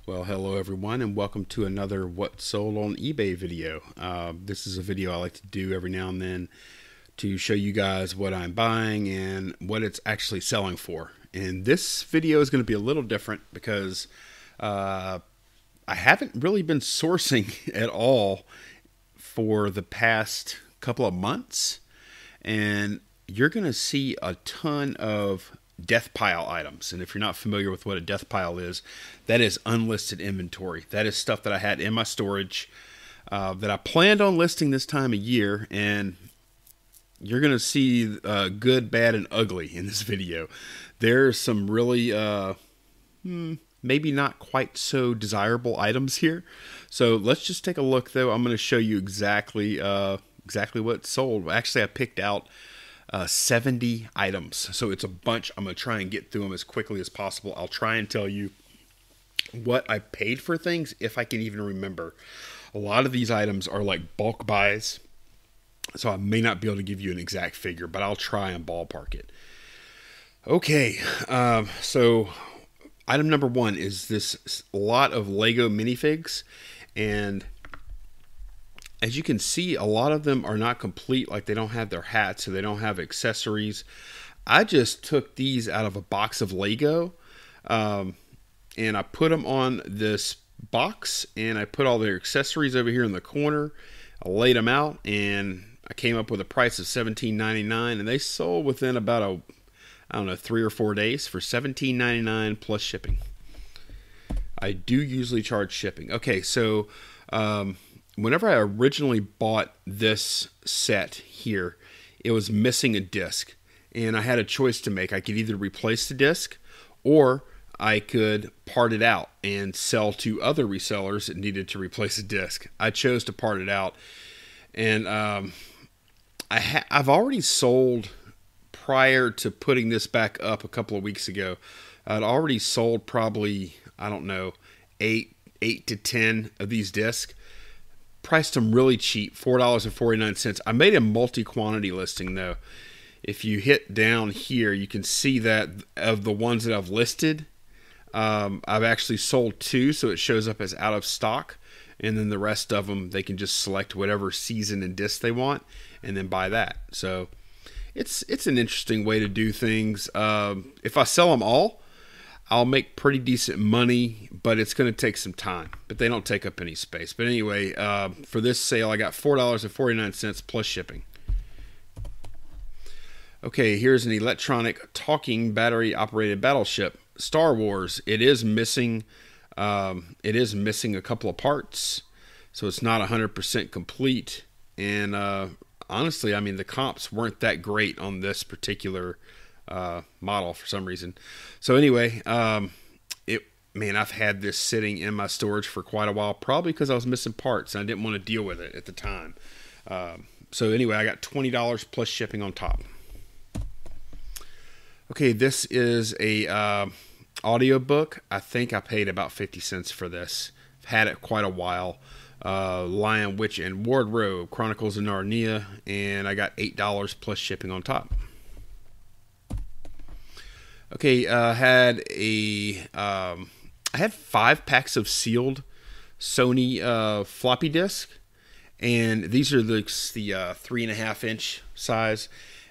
Well, hello everyone, and welcome to another What Sold on eBay video. This is a video I like to do every now and then to show you guys what I'm buying and what it's actually selling for. And this video is going to be a little different because I haven't really been sourcing at all for the past couple of months, and you're going to see a ton of death pile items. And if you're not familiar with what a death pile is, that is unlisted inventory. That is stuff that I had in my storage that I planned on listing this time of year, and you're going to see good, bad, and ugly in this video. There's some really maybe not quite so desirable items here. So let's just take a look, though. I'm going to show you exactly what sold. Actually, I picked out 70 items, so it's a bunch. I'm going to try and get through them as quickly as possible. I'll try and tell you what I paid for things if I can even remember. A lot of these items are like bulk buys, so I may not be able to give you an exact figure, but I'll try and ballpark it. Okay, so item number one is this lot of Lego minifigs, and as you can see, a lot of them are not complete. Like, they don't have their hats, so they don't have accessories. I just took these out of a box of Lego, and I put them on this box, and I put all their accessories over here in the corner. I laid them out, and I came up with a price of $17.99, and they sold within about I don't know, 3 or 4 days for $17.99 plus shipping. I do usually charge shipping. Okay, so whenever I originally bought this set here, it was missing a disc, and I had a choice to make. I could either replace the disc, or I could part it out and sell to other resellers that needed to replace a disc. I chose to part it out, and I've already sold, prior to putting this back up a couple of weeks ago. I'd already sold probably, I don't know, 8 to 10 of these discs. Priced them really cheap, $4.49. I made a multi-quantity listing, though. If you hit down here, you can see that of the ones that I've listed, I've actually sold 2, so it shows up as out of stock. And then the rest of them, they can just select whatever season and disc they want and then buy that. So it's an interesting way to do things. If I sell them all, I'll make pretty decent money, but it's going to take some time. But they don't take up any space. But anyway, for this sale, I got $4.49 plus shipping. Okay, here's an electronic talking battery-operated battleship, Star Wars. It is missing a couple of parts, so it's not 100% complete. And honestly, I mean, the comps weren't that great on this particular model for some reason. So anyway, I've had this sitting in my storage for quite a while, probably because I was missing parts and I didn't want to deal with it at the time. So anyway, I got $20 plus shipping on top. Okay, this is a audiobook. I think I paid about 50 cents for this. I've had it quite a while. Lion, Witch, and Wardrobe, Chronicles of Narnia, and I got $8 plus shipping on top. Okay, I had 5 packs of sealed Sony floppy disk, and these are the 3.5 inch size.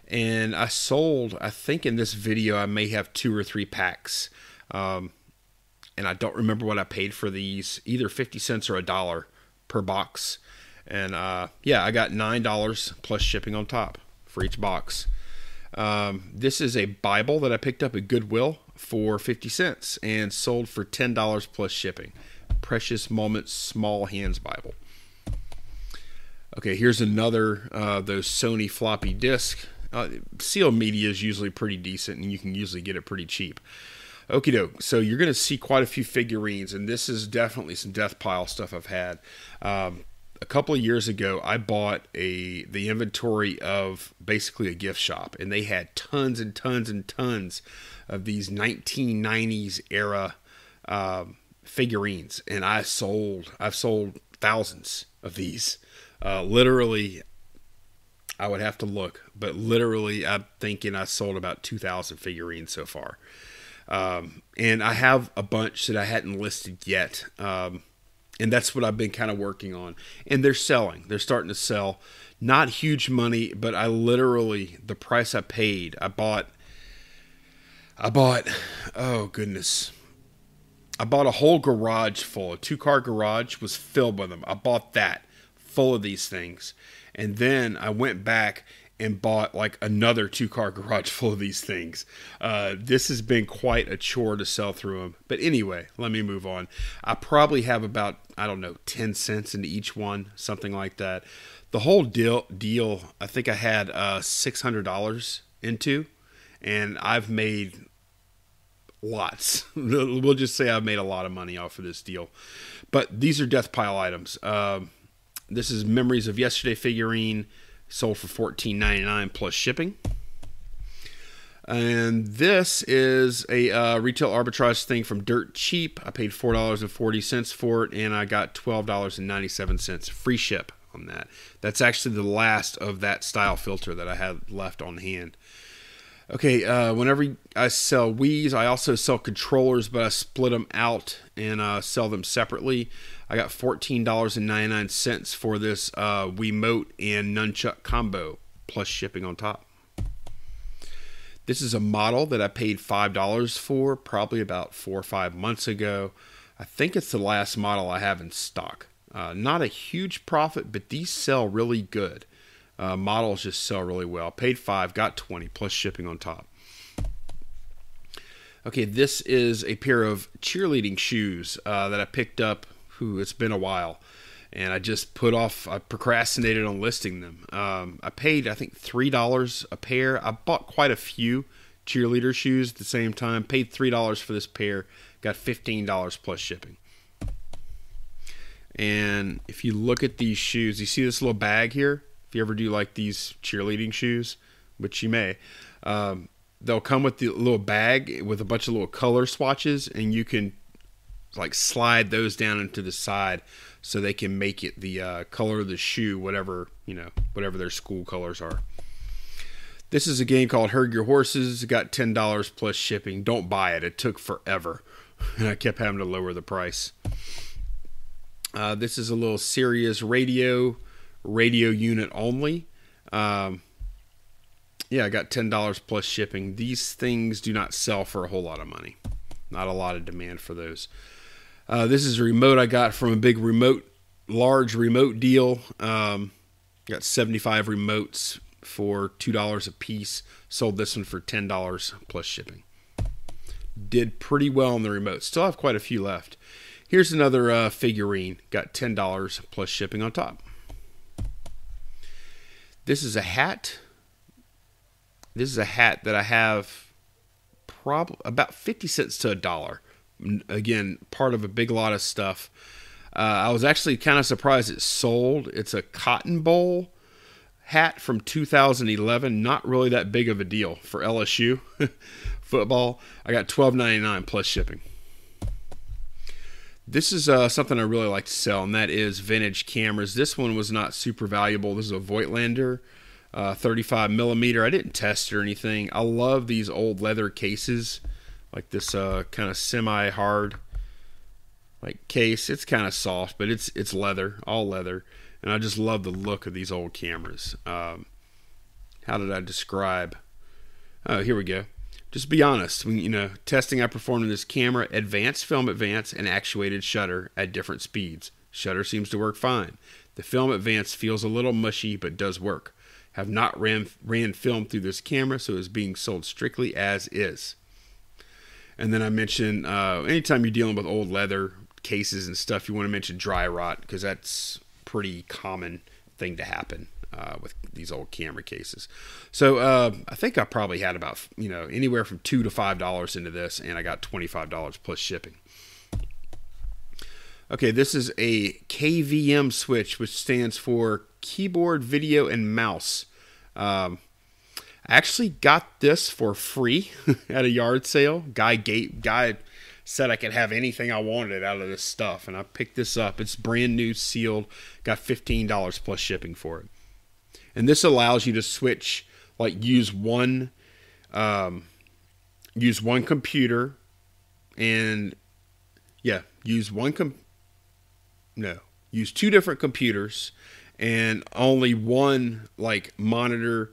And I sold, I think in this video, I may have 2 or 3 packs. And I don't remember what I paid for these, either 50 cents or $1 per box. And yeah, I got $9 plus shipping on top for each box. This is a Bible that I picked up at Goodwill for 50 cents and sold for $10 plus shipping. Precious Moments Small Hands Bible. Okay, here's another those Sony floppy disk. Sealed media is usually pretty decent, and you can usually get it pretty cheap. Okie doke. So you're going to see quite a few figurines, and this is definitely some death pile stuff I've had. A couple of years ago, I bought the inventory of basically a gift shop, and they had tons and tons and tons of these 1990s era figurines, and I've sold thousands of these. Literally, I would have to look, but literally, I'm thinking I sold about 2,000 figurines so far. And I have a bunch that I hadn't listed yet. And that's what I've been kind of working on. And they're selling. They're starting to sell. Not huge money, but I literally, the price I paid, I bought, oh goodness. I bought a whole garage full. A 2-car garage was filled with them. I bought that full of these things. And then I went back and bought like another 2-car garage full of these things. This has been quite a chore to sell through them. But anyway, let me move on. I probably have about, I don't know, 10 cents into each one, something like that. The whole deal I think I had $600 into, and I've made lots. We'll just say I've made a lot of money off of this deal. But these are death pile items. This is Memories of Yesterday figurine, sold for $14.99 plus shipping. And this is a retail arbitrage thing from Dirt Cheap. I paid $4.40 for it, and I got $12.97 free ship on that. That's actually the last of that style filter that I had left on hand. Okay, whenever I sell Wii's, I also sell controllers, but I split them out and sell them separately. I got $14.99 for this Wiimote and Nunchuck combo, plus shipping on top. This is a model that I paid $5 for, probably about 4 or 5 months ago. I think it's the last model I have in stock. Not a huge profit, but these sell really good. Models just sell really well. Paid $5, got $20, plus shipping on top. Okay, this is a pair of cheerleading shoes that I picked up. It's been a while, and I procrastinated on listing them. I paid, I think, $3 a pair. I bought quite a few cheerleader shoes at the same time. Paid $3 for this pair, got $15 plus shipping. And if you look at these shoes, you see this little bag here? If you ever do like these cheerleading shoes, which you may, they'll come with the little bag with a bunch of little color swatches, and you can like slide those down into the side so they can make it the color of the shoe, whatever their school colors are. This is a game called Herd Your Horses. It got $10 plus shipping. Don't buy it. It took forever, and I kept having to lower the price. This is a little Sirius radio unit only. Yeah, I got $10 plus shipping. These things do not sell for a whole lot of money. Not a lot of demand for those. This is a remote I got from a big large remote deal. Got 75 remotes for $2 a piece. Sold this one for $10 plus shipping. Did pretty well on the remote. Still have quite a few left. Here's another figurine. Got $10 plus shipping on top. This is a hat. This is a hat that I have probably about 50 cents to $1. Again, part of a big lot of stuff. I was actually kind of surprised it sold. It's a Cotton Bowl hat from 2011. Not really that big of a deal for LSU football. I got $12.99 plus shipping. This is something I really like to sell, and that is vintage cameras. This one was not super valuable. This is a Voigtlander 35 millimeter. I didn't test or anything. I love these old leather cases, like this kind of semi-hard like case. It's kind of soft, but it's leather, all leather, and I just love the look of these old cameras. How did I describe? Oh, here we go. Just be honest. Testing I performed in this camera, advanced film advance and actuated shutter at different speeds. Shutter seems to work fine. The film advance feels a little mushy, but does work. Have not ran film through this camera, so it's being sold strictly as is. And then I mentioned, anytime you're dealing with old leather cases and stuff, you want to mention dry rot, because that's a pretty common thing to happen with these old camera cases. So I think I probably had about anywhere from $2 to $5 into this, and I got $25 plus shipping. Okay, this is a KVM switch, which stands for Keyboard, Video, and Mouse. I actually got this for free at a yard sale. Guy said I could have anything I wanted out of this stuff, and I picked this up. It's brand new, sealed. Got $15 plus shipping for it. And this allows you to switch, like use one use one computer, and yeah, use use two different computers, and only one like monitor,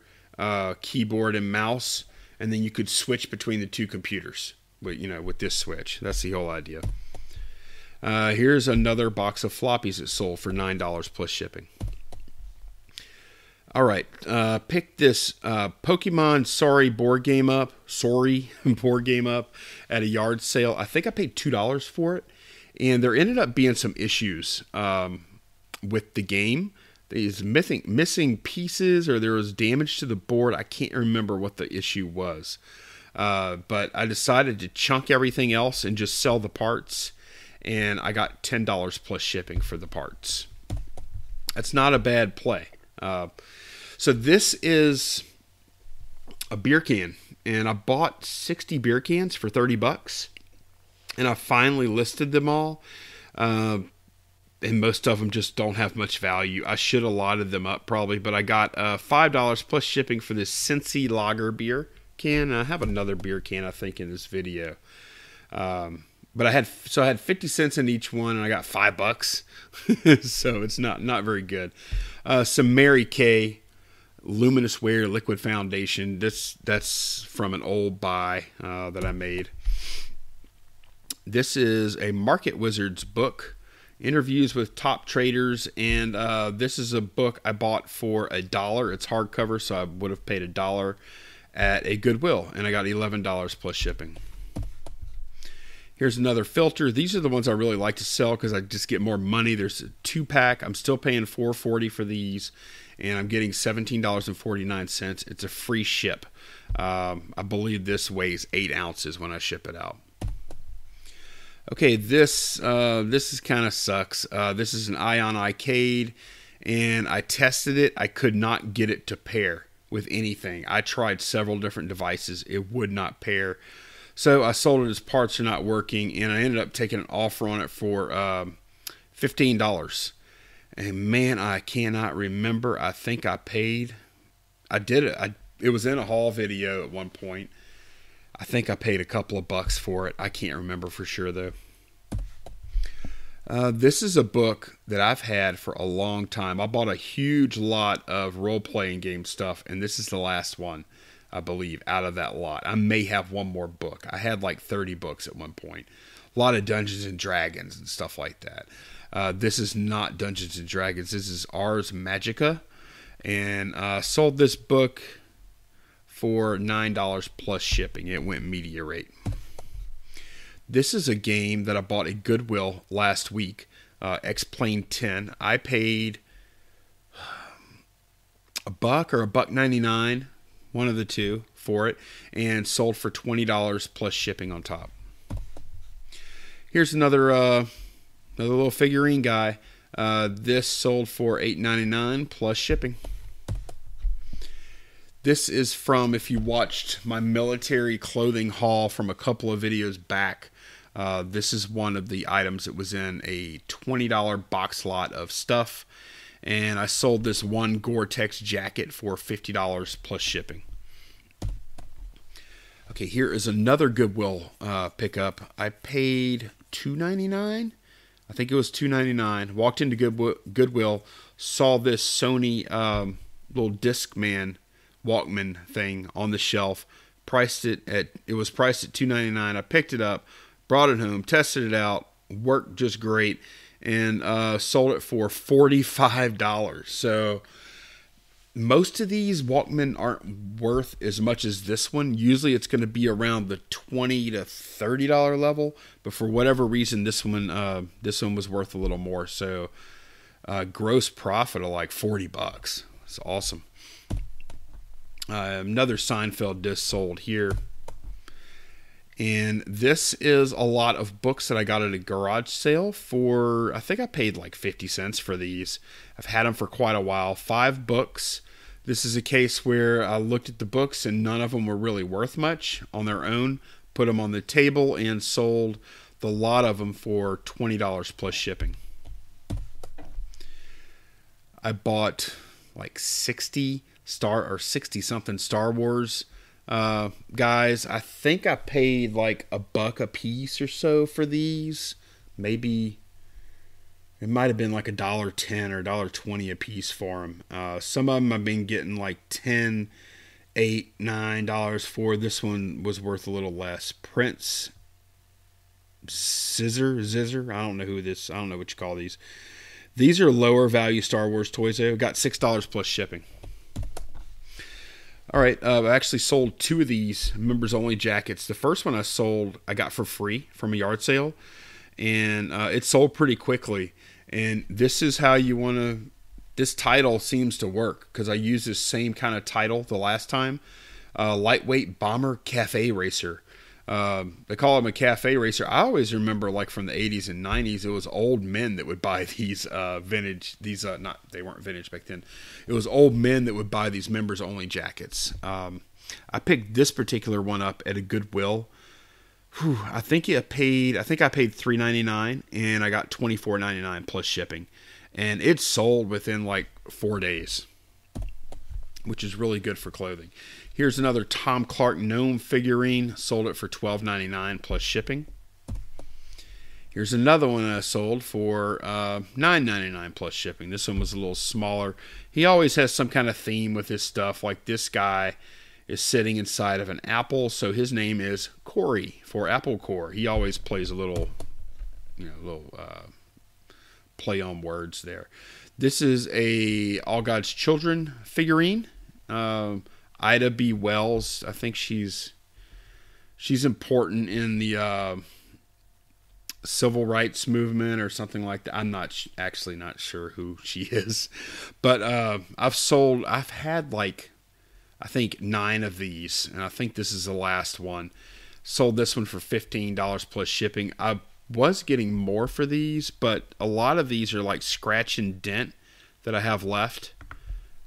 keyboard, and mouse, and then you could switch between the two computers. But with this switch, that's the whole idea. Here's another box of floppies that sold for $9 plus shipping. All right, pick this Pokemon Sorry board game up at a yard sale. I think I paid $2 for it, and there ended up being some issues with the game. There's missing pieces, or there was damage to the board. I can't remember what the issue was, but I decided to chunk everything else and just sell the parts, and I got $10 plus shipping for the parts. That's not a bad play. So this is a beer can, and I bought 60 beer cans for $30, and I finally listed them all, and most of them just don't have much value. I should have lotted them up probably, but I got $5 plus shipping for this Cincy Lager beer can. I have another beer can, I think, in this video. But I had 50 cents in each one, and I got $5. So it's not very good. Some Mary Kay Luminous Wear Liquid Foundation. That's from an old buy that I made. This is a Market Wizards book, interviews with top traders, and this is a book I bought for $1. It's hardcover, so I would have paid $1 at a Goodwill, and I got $11 plus shipping. Here's another filter. These are the ones I really like to sell because I just get more money. There's a 2-pack. I'm still paying $4.40 for these, and I'm getting $17.49. It's a free ship. I believe this weighs 8 ounces when I ship it out. Okay, this is kind of sucks. This is an Ion Arcade, and I tested it. I could not get it to pair with anything. I tried several different devices. It would not pair. So I sold it as parts are not working, and I ended up taking an offer on it for $15. And man, I cannot remember. I think I paid. I did it. It was in a haul video at one point. I think I paid a couple of bucks for it. I can't remember for sure though. This is a book that I've had for a long time. I bought a huge lot of role-playing game stuff, and this is the last one, I believe, out of that lot. I may have one more book. I had like 30 books at one point. A lot of Dungeons and Dragons and stuff like that. This is not Dungeons and Dragons. This is Ars Magica. And sold this book for $9 plus shipping. It went media rate. This is a game that I bought at Goodwill last week. X-Plane 10. I paid $1 or $1.99. One of the two for it, and sold for $20 plus shipping on top. Here's another little figurine guy. This sold for $8.99 plus shipping. This is from, if you watched my military clothing haul from a couple of videos back, this is one of the items that was in a $20 box lot of stuff. And I sold this one Gore-Tex jacket for $50 plus shipping. Okay, here is another Goodwill pickup. I paid $2.99. I think it was $2.99. Walked into Goodwill, saw this Sony little Discman Walkman thing on the shelf. It was priced at $2.99. I picked it up, brought it home, tested it out, worked just great, and sold it for $45. So most of these Walkman aren't worth as much as this one. Usually it's going to be around the $20 to $30 level, but for whatever reason this one was worth a little more. So gross profit of like $40. It's awesome. Another Seinfeld disc sold here. And this is a lot of books that I got at a garage sale for, I think I paid like 50 cents for these. I've had them for quite a while. 5 books. This is a case where I looked at the books and none of them were really worth much on their own. Put them on the table and sold the lot of them for $20 plus shipping. I bought like 60 something Star Wars Guys, I think I paid like $1 a piece or so for these. Maybe it might have been like $1.10 or $1.20 a piece for them. Some of them I've been getting like 10, $8, $9 for. This one was worth a little less. Prince Zizzer. I don't know who this. I don't know what you call these. These are lower value Star Wars toys. They got $6 plus shipping. All right, I actually sold 2 of these members only jackets. The first one I got for free from a yard sale, and it sold pretty quickly. And this is how you want to. This title seems to work because I used this same kind of title the last time. Lightweight Bomber Cafe Racer. They call him a cafe racer. I always remember, like from the 80s and 90s, it was old men that would buy these vintage. They weren't vintage back then. It was old men that would buy these members only jackets. I picked this particular one up at a Goodwill. I think I paid $3.99 and I got $24.99 plus shipping, and it sold within like 4 days, which is really good for clothing. Here's another Tom Clark gnome figurine. Sold it for $12.99 plus shipping. Here's another one I sold for $9.99 plus shipping. This one was a little smaller. He always has some kind of theme with his stuff. Like this guy is sitting inside of an apple, so his name is Corey for Apple Core. He always plays a little play on words there. This is a All God's Children figurine. Ida B. Wells, I think she's important in the civil rights movement or something like that. I'm actually not sure who she is, but I've had like I think 9 of these, and I think this is the last one. Sold this one for $15 plus shipping. I was getting more for these, but a lot of these are like scratch and dent that I have left.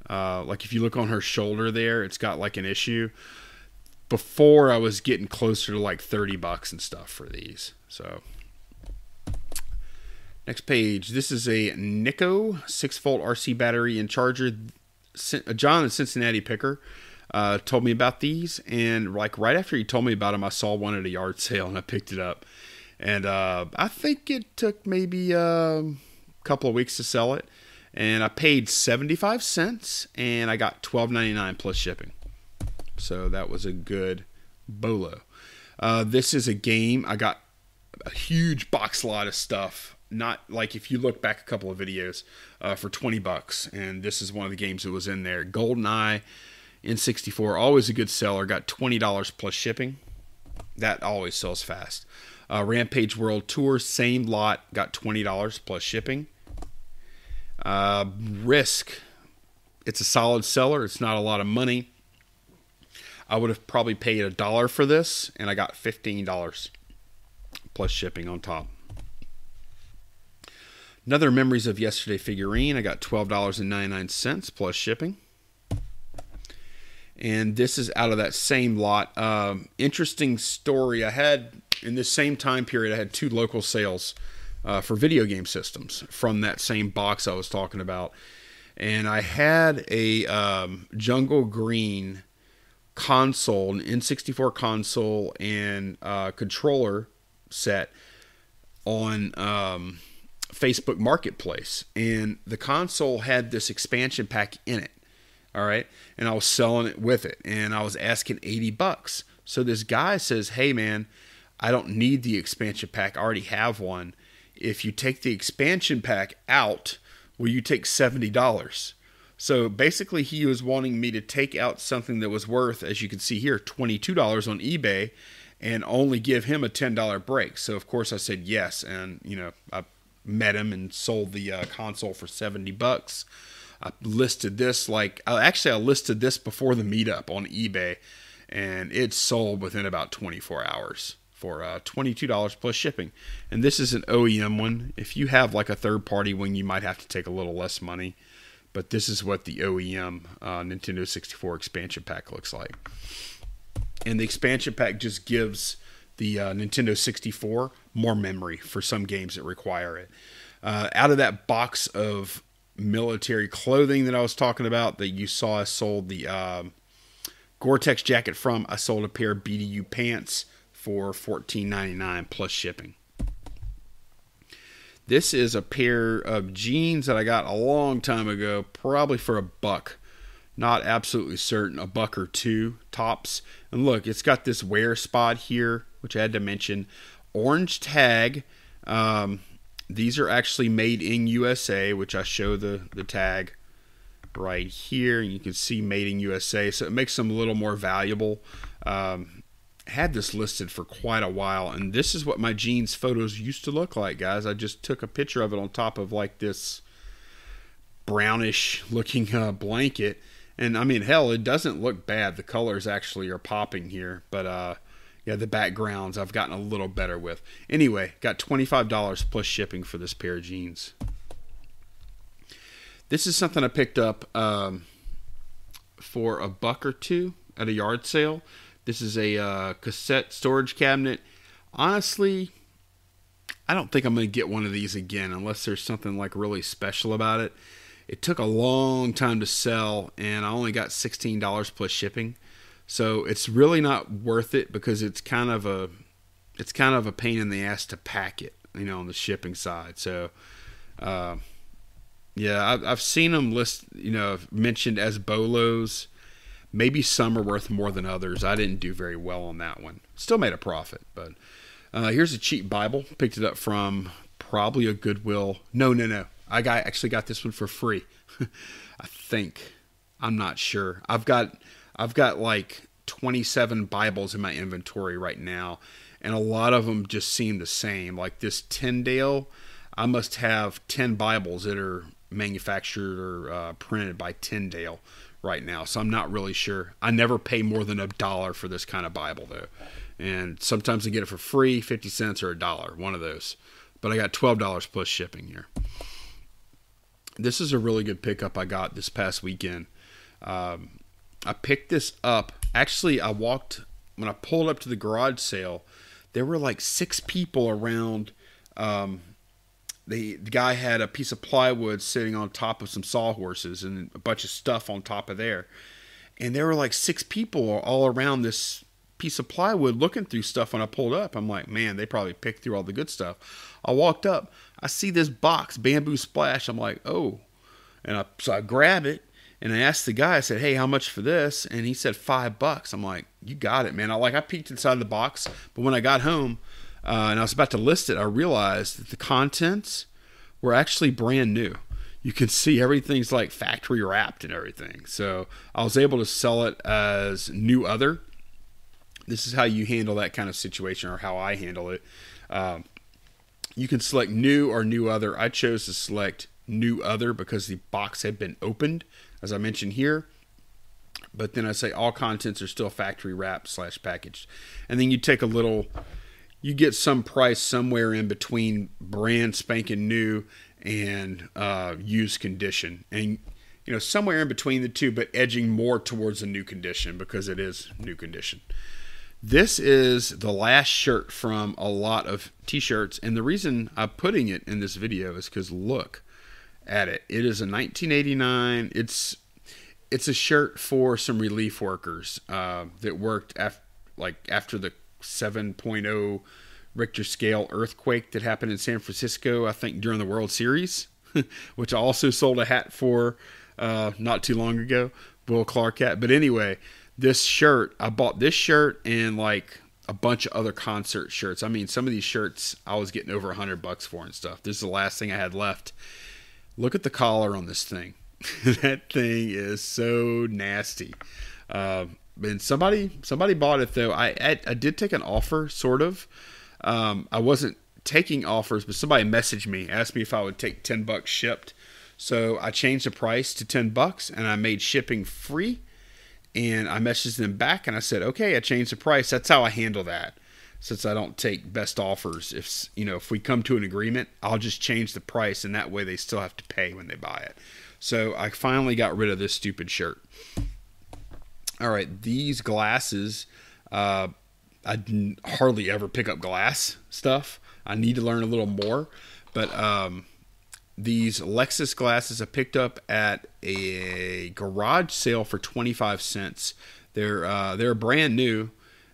Like if you look on her shoulder there, it's got like an issue. Before I was getting closer to like $30 and stuff for these. So next page, this is a Nikko 6-volt RC battery and charger. John, the Cincinnati picker, told me about these, and like right after he told me about them, I saw one at a yard sale and I picked it up. And I think it took maybe a couple of weeks to sell it. And I paid 75 cents, and I got $12.99 plus shipping. So that was a good bolo. This is a game. I got a huge box lot of stuff. Not like if you look back a couple of videos for $20, and this is one of the games that was in there. GoldenEye N64, always a good seller. Got $20 plus shipping. That always sells fast. Rampage World Tour, same lot, got $20 plus shipping. Risk, it's a solid seller. It's not a lot of money. I would have probably paid $1 for this, and I got $15 plus shipping on top. Another Memories of Yesterday figurine. I got $12.99 plus shipping. And this is out of that same lot. Interesting story. I had, in this same time period, I had 2 local sales for video game systems from that same box I was talking about. And I had a Jungle Green console, an N64 console and controller set on Facebook Marketplace. And the console had this expansion pack in it. All right. And I was selling it with it. And I was asking $80. So this guy says, hey, man, I don't need the expansion pack. I already have one. If you take the expansion pack out, will you take $70? So basically he was wanting me to take out something that was worth, as you can see here, $22 on eBay and only give him a $10 break. So of course I said yes. And, I met him and sold the console for $70. I listed this I listed this before the meetup on eBay, and it sold within about 24 hours for $22 plus shipping. And this is an OEM one. If you have like a third party one, you might have to take a little less money, but this is what the OEM Nintendo 64 expansion pack looks like. And the expansion pack just gives the Nintendo 64 more memory for some games that require it. Out of that box of military clothing that I was talking about that you saw, I sold the Gore-Tex jacket from, I sold a pair of BDU pants for $14.99 plus shipping. This is a pair of jeans that I got a long time ago, probably for $1. Not absolutely certain, $1 or $2 tops. And look, it's got this wear spot here, which I had to mention. Orange tag. These are actually made in USA, which I show the tag right here. And you can see made in USA, so it makes them a little more valuable. Had this listed for quite a while, and this is what my jeans photos used to look like, guys. I just took a picture of it on top of like this brownish looking blanket, and I mean, hell, it doesn't look bad. The colors actually are popping here, but yeah, the backgrounds I've gotten a little better with. Anyway, got $25 plus shipping for this pair of jeans. This is something I picked up for $1 or $2 at a yard sale. This is a cassette storage cabinet. Honestly, I don't think I'm going to get one of these again unless there's something like really special about it. It took a long time to sell, and I only got $16 plus shipping. So it's really not worth it because it's kind of a pain in the ass to pack it, you know, on the shipping side. So yeah, I've seen them mentioned as BOLOs. Maybe some are worth more than others. I didn't do very well on that one. Still made a profit, but here's a cheap Bible. Picked it up from probably a Goodwill. No. I actually got this one for free. I think. I'm not sure. I've got like 27 Bibles in my inventory right now, and a lot of them just seem the same. Like this Tyndale, I must have 10 Bibles that are manufactured or printed by Tyndale right now, so I'm not really sure. I never pay more than $1 for this kind of Bible though, and sometimes I get it for free, 50 cents or $1, one of those. But I got $12 plus shipping here. This is a really good pickup I got this past weekend. I picked this up. Actually, when I pulled up to the garage sale, there were like 6 people around. The guy had a piece of plywood sitting on top of some sawhorses and a bunch of stuff on top of there. And there were like 6 people all around this piece of plywood looking through stuff when I pulled up. I'm like, man, they probably picked through all the good stuff. I walked up. I see this box, Bamboo Splash. I'm like, oh. And so I grab it, and I asked the guy, I said, hey, how much for this? And he said $5. I'm like, you got it, man. I peeked inside the box, but when I got home, and I was about to list it, I realized that the contents were actually brand new. You can see everything's like factory wrapped and everything. So I was able to sell it as new other. This is how you handle that kind of situation, or how I handle it. You can select new or new other. I chose to select new other because the box had been opened, as I mentioned here. But then I say all contents are still factory wrapped / packaged. And then you take you get some price somewhere in between brand spanking new and used condition. And, somewhere in between the two, but edging more towards the new condition because it is new condition. This is the last shirt from a lot of t-shirts. And the reason I'm putting it in this video is because look at it. It is a 1989. It's a shirt for some relief workers that worked after the 7.0 Richter scale earthquake that happened in San Francisco, I think during the World Series, which I also sold a hat for not too long ago, Will Clark hat. But anyway, this shirt, I bought this shirt and like a bunch of other concert shirts. I mean, some of these shirts I was getting over $100 for and stuff. This is the last thing I had left. Look at the collar on this thing. That thing is so nasty. And somebody bought it though. I did take an offer, sort of. I wasn't taking offers, but somebody messaged me, asked me if I would take $10 shipped. So I changed the price to $10 and I made shipping free. And I messaged them back and I said, okay, I changed the price. That's how I handle that. Since I don't take best offers, if we come to an agreement, I'll just change the price, and that way they still have to pay when they buy it. So I finally got rid of this stupid shirt. All right, these glasses, I hardly ever pick up glass stuff. I need to learn a little more, but these Lexus glasses I picked up at a garage sale for 25 cents. They're brand new.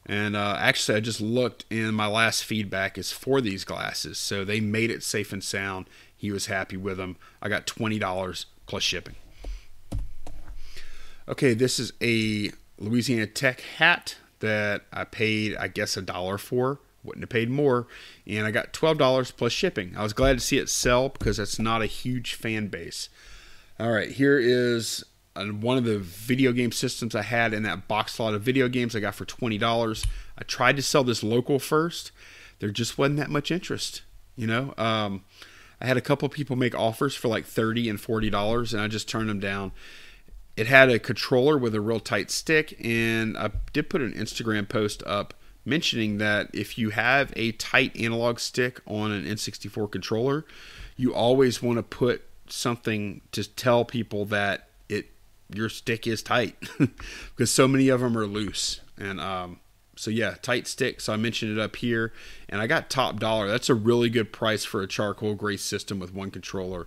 And actually, I just looked, and my last feedback is for these glasses. So they made it safe and sound. He was happy with them. I got $20 plus shipping. Okay, this is a Louisiana Tech hat that I paid, I guess, $1 for. Wouldn't have paid more. And I got $12 plus shipping. I was glad to see it sell because that's not a huge fan base. All right, here is one of the video game systems I had in that box lot of video games I got for $20. I tried to sell this local first. There just wasn't that much interest, you know. I had a couple people make offers for like $30 and $40, and I just turned them down. It had a controller with a real tight stick, and I did put an Instagram post up mentioning that if you have a tight analog stick on an N64 controller, you always want to put something to tell people that your stick is tight because so many of them are loose. And so yeah, tight stick. So I mentioned it up here, and I got top dollar. That's a really good price for a charcoal gray system with one controller.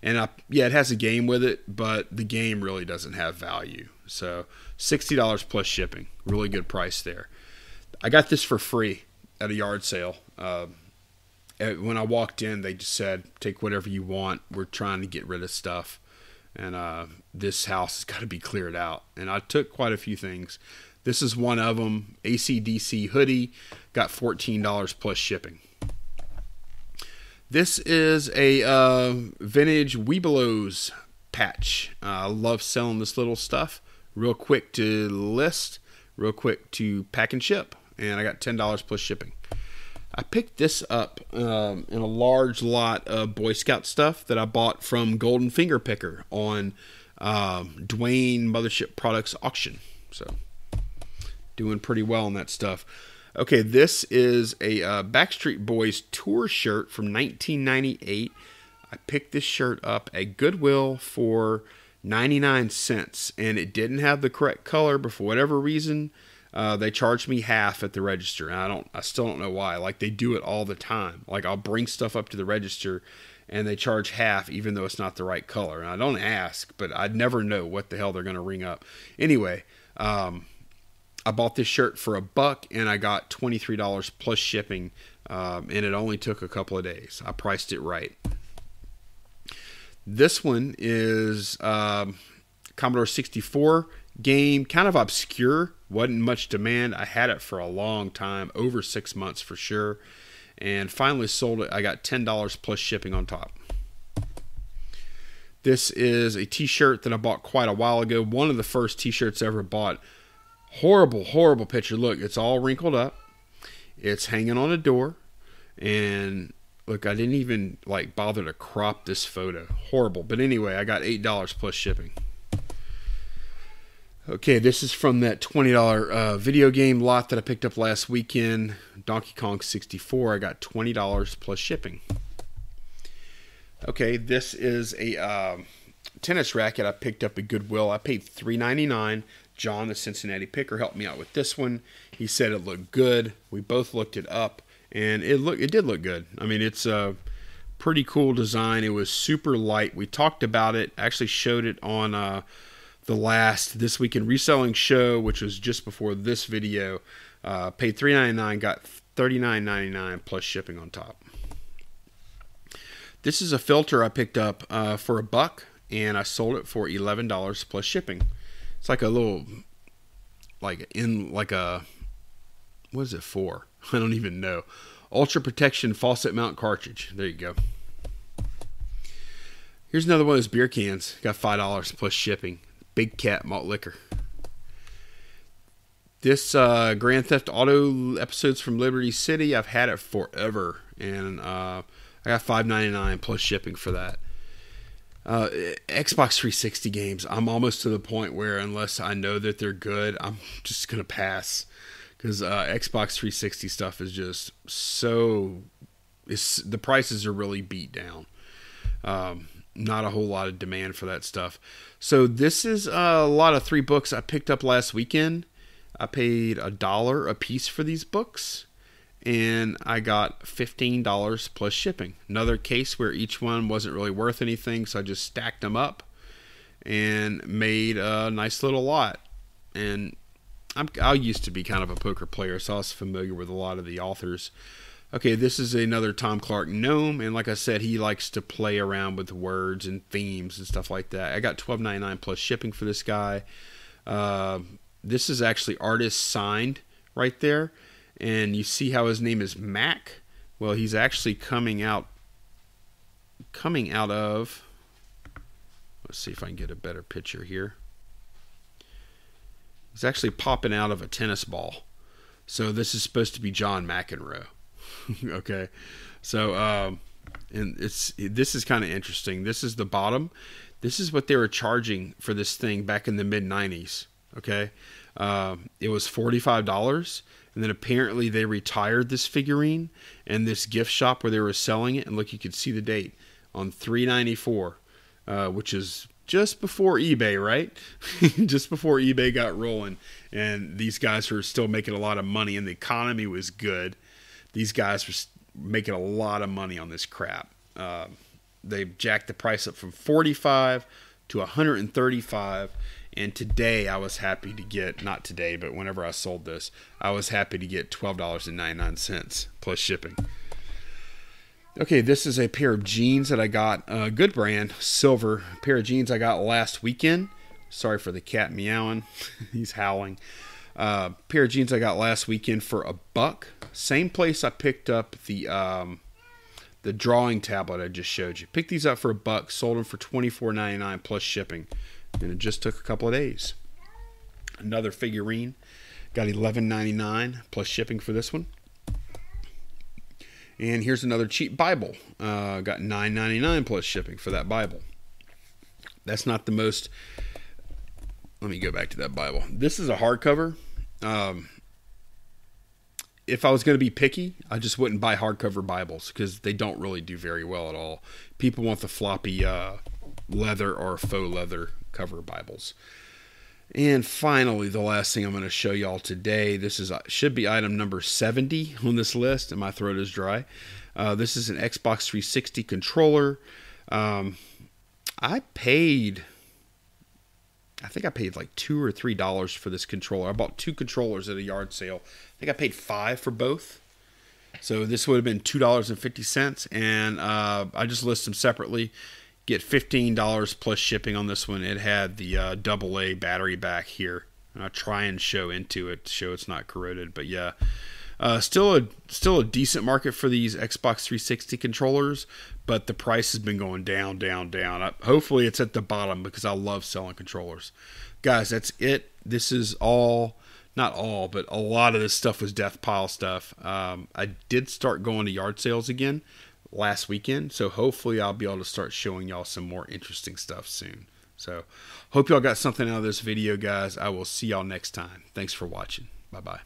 And yeah, it has a game with it, but the game really doesn't have value. So $60 plus shipping, really good price there. I got this for free at a yard sale. When I walked in, they just said, "Take whatever you want. We're trying to get rid of stuff." And this house has got to be cleared out. And I took quite a few things. This is one of them. AC/DC hoodie. Got $14 plus shipping. This is a vintage Webelos patch. I love selling this little stuff. Real quick to list. Real quick to pack and ship. And I got $10 plus shipping. I picked this up in a large lot of Boy Scout stuff that I bought from Golden Finger Picker on Dwayne Mothership Products auction. So, doing pretty well on that stuff. Okay, this is a Backstreet Boys tour shirt from 1998. I picked this shirt up at Goodwill for 99 cents, and it didn't have the correct color, but for whatever reason, they charged me half at the register, and I still don't know why. Like, they do it all the time. Like, I'll bring stuff up to the register, and they charge half, even though it's not the right color. And I don't ask, but I'd never know what the hell they're going to ring up. Anyway, I bought this shirt for $1, and I got $23 plus shipping, and it only took a couple of days. I priced it right. This one is Commodore 64 game, kind of obscure, wasn't much demand. I had it for a long time, over 6 months for sure, and finally sold it. I got $10 plus shipping on top. This is a t-shirt that I bought quite a while ago, one of the first t-shirts I ever bought. Horrible picture. Look, it's all wrinkled up. It's hanging on a door, and look, I didn't even like bother to crop this photo. Horrible. But anyway, I got $8 plus shipping. Okay, this is from that $20 video game lot that I picked up last weekend, Donkey Kong 64. I got $20 plus shipping. Okay, this is a tennis racket I picked up at Goodwill. I paid $3.99. John, the Cincinnati picker, helped me out with this one. He said it looked good. We both looked it up, and it did look good. I mean, it's a pretty cool design. It was super light. We talked about it. Actually showed it on the last This Week in Reselling show, which was just before this video. Paid $3.99, got $39.99 plus shipping on top. This is a filter I picked up for $1, and I sold it for $11 plus shipping. It's like a little, what is it for? I don't even know. Ultra Protection Faucet Mount Cartridge. There you go. Here's another one of those beer cans. Got $5 plus shipping. Big Cat Malt Liquor. This Grand Theft Auto Episodes from Liberty City, I've had it forever, and I got $5.99 plus shipping for that. Xbox 360 games, I'm almost to the point where unless I know that they're good, I'm just gonna pass, because Xbox 360 stuff is just the prices are really beat down. Not a whole lot of demand for that stuff. So this is a lot of 3 books I picked up last weekend. I paid $1 a piece for these books, and I got $15 plus shipping. Another case where each one wasn't really worth anything, so I just stacked them up and made a nice little lot. And I used to be kind of a poker player, so I was familiar with a lot of the authors. Okay, this is another Tom Clark gnome, and like I said, he likes to play around with words and themes and stuff like that. I got $12.99 plus shipping for this guy. This is actually artist signed right there, and you see how his name is Mac. Well, he's actually coming out of. Let's see if I can get a better picture here. He's actually popping out of a tennis ball, so this is supposed to be John McEnroe. Okay, so and this is kind of interesting. This is the bottom. This is what they were charging for this thing back in the mid-90s. Okay, it was $45, and then apparently they retired this figurine and this gift shop where they were selling it. And look, you could see the date on $3.94, which is just before eBay, right? Just before eBay got rolling, and these guys were still making a lot of money, and the economy was good. These guys were making a lot of money on this crap. They jacked the price up from $45 to $135. And today I was happy to get, not today, but whenever I sold this, I was happy to get $12.99 plus shipping. Okay, this is a pair of jeans that I got, good brand, silver, a pair of jeans I got last weekend. Sorry for the cat meowing. He's howling. Pair of jeans I got last weekend for $1. Same place I picked up the drawing tablet I just showed you. Picked these up for $1, sold them for $24.99 plus shipping, and it just took a couple of days. Another figurine, got $11.99 plus shipping for this one. And here's another cheap Bible. Got $9.99 plus shipping for that Bible. That's not the most. Let me go back to that Bible. This is a hardcover. If I was going to be picky, I just wouldn't buy hardcover Bibles because they don't really do very well at all. People want the floppy leather or faux leather cover Bibles. And finally, the last thing I'm going to show y'all today, this should be item number 70 on this list, and my throat is dry. This is an Xbox 360 controller. I think I paid like $2 or $3 for this controller. I bought 2 controllers at a yard sale. I think I paid $5 for both. So this would have been $2.50, and I just list them separately. Get $15 plus shipping on this one. It had the AA battery back here. I'll try and show into it to show it's not corroded. But yeah, still a decent market for these Xbox 360 controllers, but the price has been going down, down, down. Hopefully it's at the bottom because I love selling controllers. Guys, that's it. This is all, not all, but a lot of this stuff was death pile stuff. I did start going to yard sales again last weekend, so hopefully I'll be able to start showing y'all some more interesting stuff soon. So hope y'all got something out of this video, guys. I will see y'all next time. Thanks for watching. Bye bye.